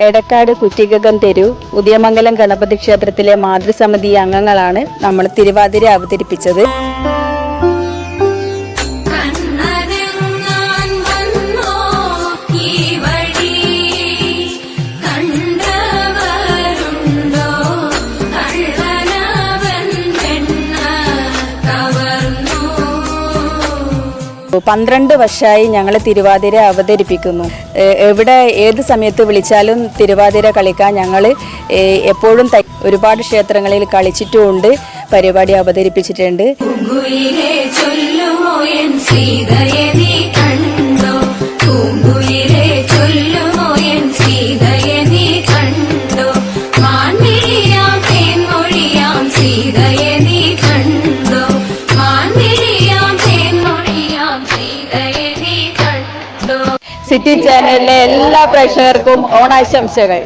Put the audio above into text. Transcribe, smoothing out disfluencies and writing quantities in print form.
എടക്കാട് കുറ്റികകം തെരു ഉദയമംഗലം ഗണപതി ക്ഷേത്രത്തിലെ മാതൃസമിതി അംഗങ്ങളാണ് നമ്മൾ തിരുവാതിര അവതരിപ്പിച്ചത്. പന്ത്രണ്ട് വർഷമായി ഞങ്ങൾ തിരുവാതിര അവതരിപ്പിക്കുന്നു. എവിടെ ഏത് സമയത്ത് വിളിച്ചാലും തിരുവാതിര കളിക്കാൻ ഞങ്ങൾ എപ്പോഴും ഒരുപാട് ക്ഷേത്രങ്ങളിൽ കളിച്ചിട്ടുമുണ്ട്, പരിപാടി അവതരിപ്പിച്ചിട്ടുണ്ട്. സിറ്റി ചാനലിലെ എല്ലാ പ്രേക്ഷകർക്കും ഓണാശംസകൾ.